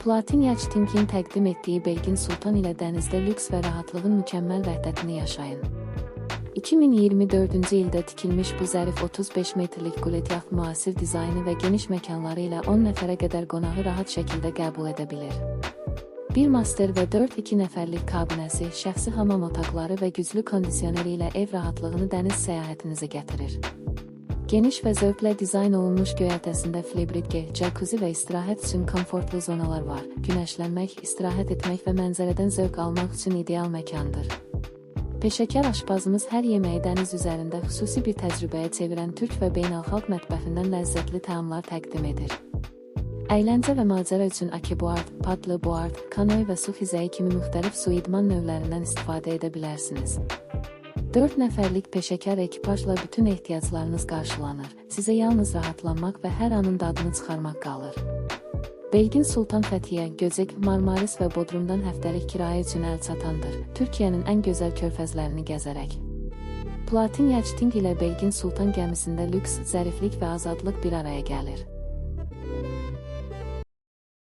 Platin Yachting'in təqdim etdiyi Belgin Sultan ilə dənizdə lüks və rahatlığın mükəmməl vəhdətini yaşayın. 2024-cü ildə tikilmiş bu zərif 35 metrlik qulet yacht müasir dizaynı və geniş məkanları ilə 10 nəfərə qədər qonağı rahat şəkildə qəbul edə bilir. Bir master və 4-2 nəfərlik kabinəsi, şəxsi hamam otaqları və güclü kondisioneri ilə ev rahatlığını dəniz səyahətinizi gətirir. Geniş və zövqlə dizayn olunmuş göyərtəsində flibrit, jacuzzi və istirahət üçün komfortlu zonalar var. Günəşlənmək, istirahət etmək və mənzərədən zövq almaq üçün ideal məkandır. Peşəkar aşpazımız hər yeməyi dəniz üzərində xüsusi bir təcrübəyə çevirən türk və beynəlxalq mətbəxindən ləzzətli təamlar təqdim edir. Əyləncə və macəra üçün akeboard, paddleboard, kanoe və su xizəyi kimi müxtəlif su idman növlərindən istifadə edə bilərsiniz. 4 nəfərlik peşəkar ekipajla bütün ehtiyaclarınız qarşılanır. Sizə yalnız rahatlanmaq və hər anın dadını çıxarmaq qalır. Belgin Sultan Fəthiyə, Göcək, Marmaris və Bodrumdan həftəlik kirayə üçün əl çatandır. Türkiyənin ən gözəl körfəzlərini gəzərək. Platin Yachting ilə Belgin Sultan gəmisində lüks, zəriflik və azadlıq bir araya gəlir.